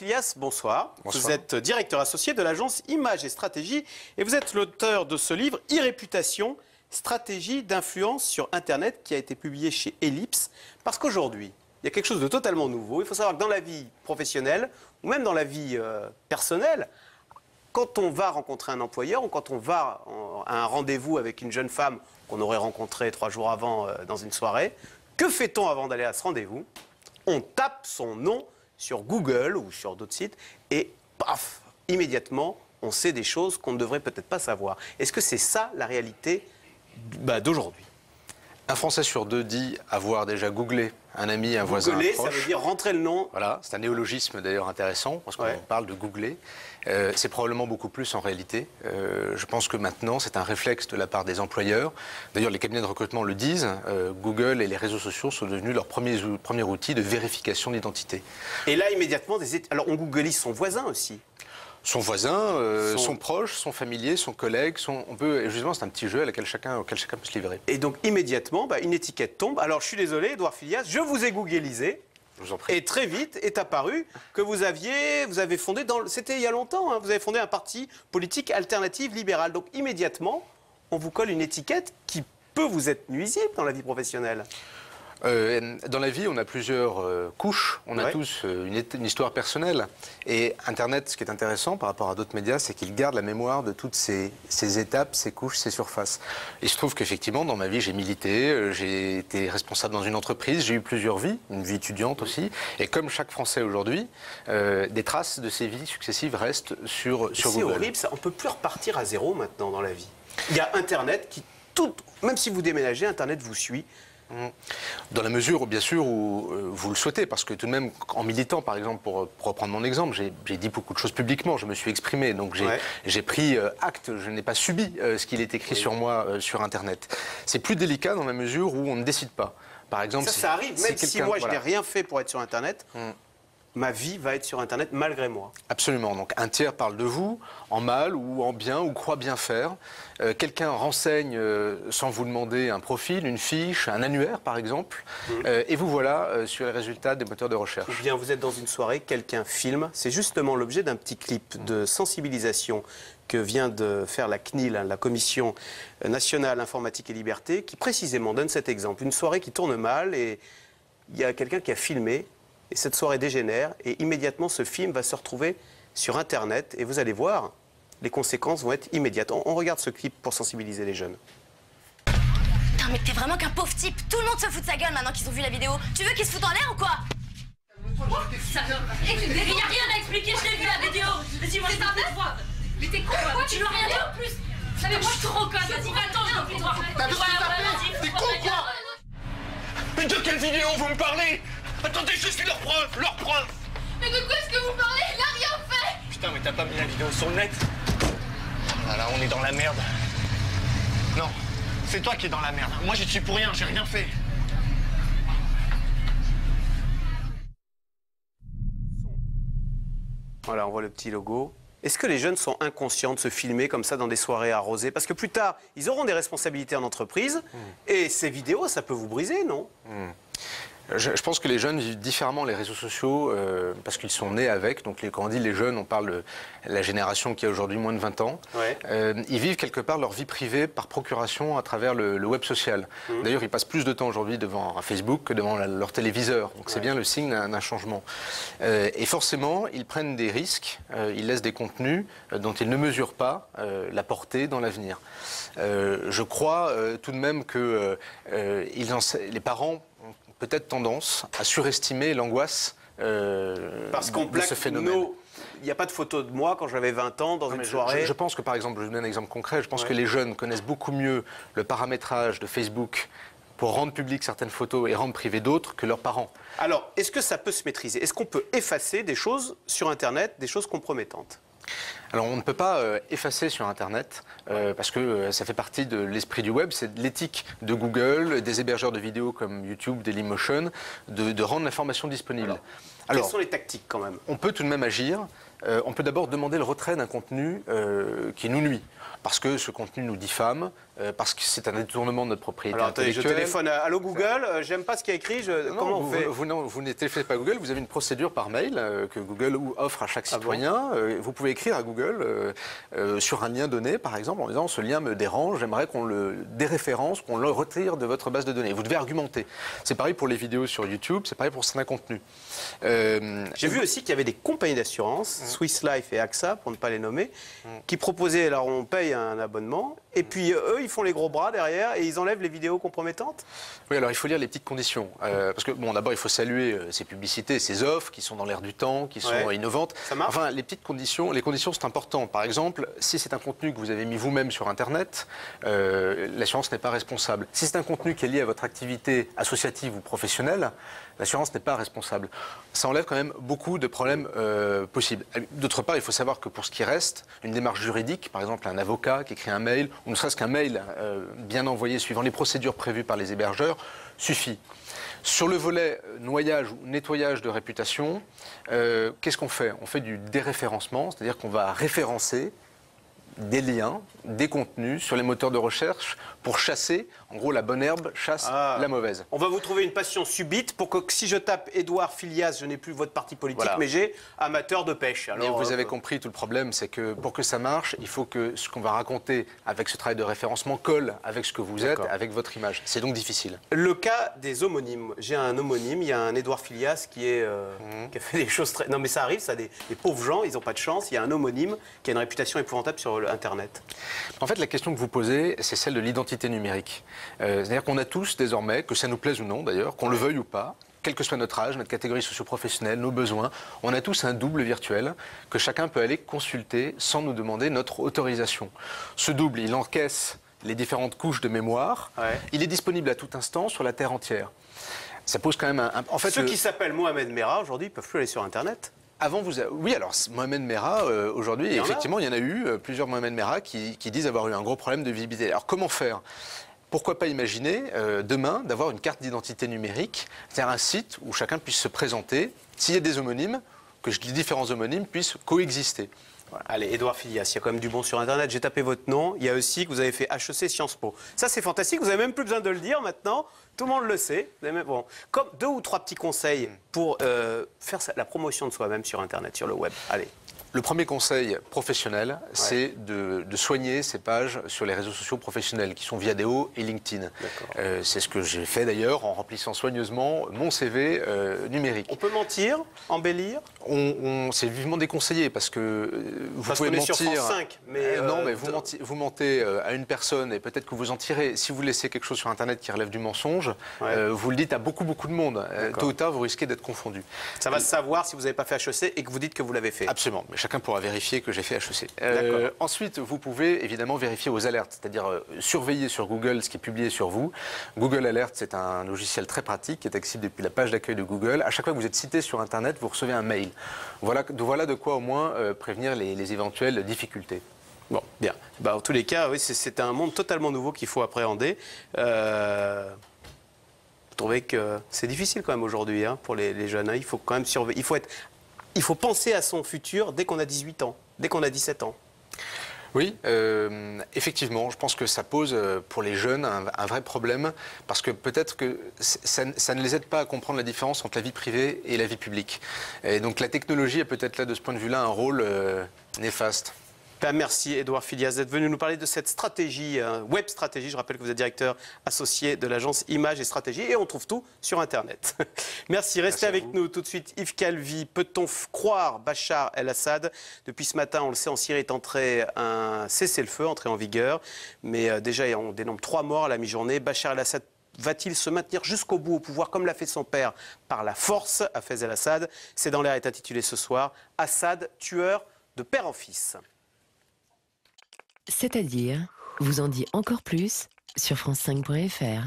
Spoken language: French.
Filias, bonsoir. Bonsoir. Vous êtes directeur associé de l'agence Images et Stratégie et vous êtes l'auteur de ce livre e-réputation, stratégie d'influence sur Internet qui a été publié chez Ellipse. Parce qu'aujourd'hui, il y a quelque chose de totalement nouveau. Il faut savoir que dans la vie professionnelle ou même dans la vie personnelle, quand on va rencontrer un employeur ou quand on va à un rendez-vous avec une jeune femme qu'on aurait rencontrée 3 jours avant dans une soirée, que fait-on avant d'aller à ce rendez-vous? On tape son nom sur Google ou sur d'autres sites et paf, immédiatement, on sait des choses qu'on ne devrait peut-être pas savoir. Est-ce que c'est ça la réalité d'aujourd'hui? Un Français sur 2 dit avoir déjà googlé un ami, un voisin Googler, proche. ça veut dire rentrer le nom. Voilà, c'est un néologisme d'ailleurs intéressant, parce qu'on parle de googler. C'est probablement beaucoup plus en réalité. Je pense que maintenant, c'est un réflexe de la part des employeurs. D'ailleurs, les cabinets de recrutement le disent. Google et les réseaux sociaux sont devenus leur premier outil de vérification d'identité. Et là, immédiatement, alors on googleise son voisin aussi. Son voisin, son proche, son familier, son collègue, justement, c'est un petit jeu auquel chacun peut se livrer. Et donc, immédiatement, une étiquette tombe. Alors, je suis désolé, Édouard Filias, je vous ai googlisé. Je vous en prie. Et très vite est apparu que vous avez fondé, c'était il y a longtemps, hein, vous avez fondé un parti politique alternative libéral. Donc, immédiatement, on vous colle une étiquette qui peut vous être nuisible dans la vie professionnelle. Dans la vie, on a plusieurs couches, on a tous une histoire personnelle. Et Internet, ce qui est intéressant par rapport à d'autres médias, c'est qu'il garde la mémoire de toutes ces étapes, ces couches, ces surfaces. Il se trouve qu'effectivement, dans ma vie, j'ai milité, j'ai été responsable dans une entreprise, j'ai eu plusieurs vies, une vie étudiante aussi. Et comme chaque Français aujourd'hui, des traces de ces vies successives restent sur Google. C'est horrible, ça. On ne peut plus repartir à zéro maintenant dans la vie. Il y a Internet qui, même si vous déménagez, Internet vous suit. Dans la mesure, bien sûr, où vous le souhaitez, parce que tout de même, en militant, par exemple, pour reprendre mon exemple, j'ai dit beaucoup de choses publiquement, je me suis exprimé, donc j'ai pris acte, je n'ai pas subi ce qu'il est écrit sur moi sur Internet. C'est plus délicat dans la mesure où on ne décide pas. Par exemple, ça arrive, même si moi je n'ai rien fait pour être sur Internet. Ma vie va être sur Internet malgré moi. Absolument. Donc un tiers parle de vous, en mal ou en bien, ou croit bien faire. Quelqu'un renseigne sans vous demander un profil, une fiche, un annuaire par exemple. Et vous voilà sur les résultats des moteurs de recherche. Ou bien vous êtes dans une soirée, quelqu'un filme. C'est justement l'objet d'un petit clip de sensibilisation que vient de faire la CNIL, la Commission nationale informatique et liberté, qui précisément donne cet exemple. Une soirée qui tourne mal et il y a quelqu'un qui a filmé. Et cette soirée dégénère, et immédiatement ce film va se retrouver sur Internet, et vous allez voir, les conséquences vont être immédiates. On regarde ce clip pour sensibiliser les jeunes. Putain, mais t'es vraiment qu'un pauvre type. Tout le monde se fout de sa gueule maintenant qu'ils ont vu la vidéo. Tu veux qu'ils se foutent en l'air ou quoi? Ça il y a rien à expliquer, je l'ai vu la vidéo. Mais si moi je t'en fais fois. Mais t'es con, quoi. Tu veux rien dire en plus. Mais moi je suis trop conne. Vas-y, attends, je veux plus te voir. T'as vu ce que t'as fait? T'es con, quoi? Mais de quelle vidéo vous me parlez? Attendez, je suis leur preuve, leur preuve. Mais de quoi est-ce que vous parlez? Il a rien fait. Putain, mais t'as pas mis la vidéo sur le net? Ah là, on est dans la merde. Non, c'est toi qui es dans la merde. Moi, j'y suis pour rien, j'ai rien fait. Voilà, on voit le petit logo. Est-ce que les jeunes sont inconscients de se filmer comme ça dans des soirées arrosées? Parce que plus tard, ils auront des responsabilités en entreprise, et ces vidéos, ça peut vous briser, non? Je pense que les jeunes vivent différemment les réseaux sociaux parce qu'ils sont nés avec. Donc quand on dit les jeunes, on parle de la génération qui a aujourd'hui moins de 20 ans. Ils vivent quelque part leur vie privée par procuration à travers le web social. D'ailleurs, ils passent plus de temps aujourd'hui devant un Facebook que devant leur téléviseur. Donc c'est bien le signe d'un changement. Et forcément, ils prennent des risques, ils laissent des contenus dont ils ne mesurent pas la portée dans l'avenir. Je crois tout de même que les parents peut-être tendance à surestimer l'angoisse de ce phénomène. Il n'y a pas de photo de moi quand j'avais 20 ans dans une soirée. Je pense que, par exemple, je vous donne un exemple concret, je pense que les jeunes connaissent beaucoup mieux le paramétrage de Facebook pour rendre public certaines photos et rendre privé d'autres que leurs parents. Alors, est-ce que ça peut se maîtriser? Est-ce qu'on peut effacer des choses sur Internet, des choses compromettantes? Alors on ne peut pas effacer sur Internet parce que ça fait partie de l'esprit du web, c'est de l'éthique de Google, des hébergeurs de vidéos comme YouTube, Dailymotion, de rendre l'information disponible. Alors, quelles sont les tactiques quand même? On peut tout de même agir on peut d'abord demander le retrait d'un contenu qui nous nuit. Parce que ce contenu nous diffame, parce que c'est un détournement de notre propriété intellectuelle. Alors, attendez, je téléphone à Allo Google, j'aime pas ce qu'il y a écrit, comment on fait? Vous ne téléphonez pas à Google, vous avez une procédure par mail que Google offre à chaque citoyen. Vous pouvez écrire à Google sur un lien donné, par exemple, en disant ce lien me dérange, j'aimerais qu'on le déréférence, qu'on le retire de votre base de données. Vous devez argumenter. C'est pareil pour les vidéos sur YouTube, c'est pareil pour certains contenus. J'ai vu aussi qu'il y avait des compagnies d'assurance, Swiss Life et AXA, pour ne pas les nommer, qui proposaient, alors on paye un abonnement, et puis eux, ils font les gros bras derrière et ils enlèvent les vidéos compromettantes. Oui, alors il faut lire les petites conditions. Parce que, bon, d'abord, il faut saluer ces publicités, ces offres qui sont dans l'air du temps, qui sont innovantes. Ça marche. Enfin, les petites conditions, les conditions, c'est important. Par exemple, si c'est un contenu que vous avez mis vous-même sur Internet, l'assurance n'est pas responsable. Si c'est un contenu qui est lié à votre activité associative ou professionnelle, l'assurance n'est pas responsable. Ça enlève quand même beaucoup de problèmes possibles. D'autre part, il faut savoir que pour ce qui reste, une démarche juridique, par exemple un avocat qui écrit un mail, ou ne serait-ce qu'un mail bien envoyé suivant les procédures prévues par les hébergeurs, suffit. Sur le volet noyage ou nettoyage de réputation, qu'est-ce qu'on fait? On fait du déréférencement, c'est-à-dire qu'on va référencer des liens, des contenus sur les moteurs de recherche pour chasser, en gros, la bonne herbe chasse la mauvaise. On va vous trouver une passion subite pour que si je tape Édouard Filias, je n'ai plus votre parti politique, Voilà. mais j'ai amateur de pêche. Alors, mais vous avez compris, tout le problème, c'est que pour que ça marche, il faut que ce qu'on va raconter avec ce travail de référencement colle avec ce que vous êtes, avec votre image. C'est donc difficile. Le cas des homonymes. J'ai un homonyme, il y a un Édouard Filias qui a fait des choses très... Non mais ça arrive, ça, des pauvres gens, ils n'ont pas de chance. Il y a un homonyme qui a une réputation épouvantable sur Internet. En fait, la question que vous posez, c'est celle de l'identité numérique. C'est-à-dire qu'on a tous désormais, que ça nous plaise ou non d'ailleurs, qu'on le veuille ou pas, quel que soit notre âge, notre catégorie socio-professionnelle, nos besoins, on a tous un double virtuel que chacun peut aller consulter sans nous demander notre autorisation. Ce double, il encaisse les différentes couches de mémoire, il est disponible à tout instant sur la Terre entière. Ça pose quand même un... En fait, ceux qui s'appellent Mohamed Merah, aujourd'hui, ils ne peuvent plus aller sur Internet. Avant, oui, alors Mohamed Merah, aujourd'hui, effectivement, il y en a eu plusieurs Mohamed Merah qui disent avoir eu un gros problème de visibilité. Alors comment faire ? Pourquoi pas imaginer demain d'avoir une carte d'identité numérique, c'est-à-dire un site où chacun puisse se présenter, s'il y a des homonymes, que les différents homonymes puissent coexister. Voilà. Allez, Édouard Filias, il y a quand même du bon sur Internet. J'ai tapé votre nom. Il y a aussi que vous avez fait HEC Sciences Po. Ça, c'est fantastique. Vous n'avez même plus besoin de le dire maintenant. Tout le monde le sait. Bon. Comme 2 ou 3 petits conseils pour faire la promotion de soi-même sur Internet, sur le web. Allez. Le premier conseil professionnel, c'est de soigner ses pages sur les réseaux sociaux professionnels, qui sont Viadeo et LinkedIn. C'est ce que j'ai fait d'ailleurs en remplissant soigneusement mon CV numérique. On peut mentir, embellir. C'est vivement déconseillé parce que vous pouvez mentir. Sur France 5, mais non, mais vous mentez à une personne et peut-être que vous en tirez. Si vous laissez quelque chose sur Internet qui relève du mensonge, vous le dites à beaucoup de monde. Tôt ou tard, vous risquez d'être confondu. Ça va se savoir si vous n'avez pas fait HEC et que vous dites que vous l'avez fait. Absolument. Mais chacun pourra vérifier que j'ai fait HEC. Ensuite, vous pouvez évidemment vérifier vos alertes, c'est-à-dire surveiller sur Google ce qui est publié sur vous. Google Alert, c'est un logiciel très pratique qui est accessible depuis la page d'accueil de Google. À chaque fois que vous êtes cité sur Internet, vous recevez un mail. Voilà de quoi au moins prévenir les éventuelles difficultés. Bon, bien. Bah, en tous les cas, oui, c'est un monde totalement nouveau qu'il faut appréhender. Vous trouvez que c'est difficile quand même aujourd'hui pour les jeunes. Il faut quand même surveiller. Il faut penser à son futur dès qu'on a 18 ans, dès qu'on a 17 ans. Oui, effectivement, je pense que ça pose pour les jeunes un vrai problème parce que peut-être que ça ne les aide pas à comprendre la différence entre la vie privée et la vie publique. Et donc la technologie a peut-être là, de ce point de vue-là, un rôle néfaste. Ben, merci Édouard Filias d'être venu nous parler de cette stratégie, web stratégie. Je rappelle que vous êtes directeur associé de l'agence Images et Stratégie et on trouve tout sur Internet. Merci, restez avec nous tout de suite. Yves Calvi, peut-on croire Bachar el-Assad? Depuis ce matin, on le sait, en Syrie est entré un cessez-le-feu, entré en vigueur. Mais déjà, on dénombre 3 morts à la mi-journée. Bachar el-Assad va-t-il se maintenir jusqu'au bout au pouvoir comme l'a fait son père par la force, Hafez el-Assad? C'est dans l'air est intitulé ce soir Assad, tueur de père en fils. C'est-à-dire, vous en dit encore plus sur France5.fr.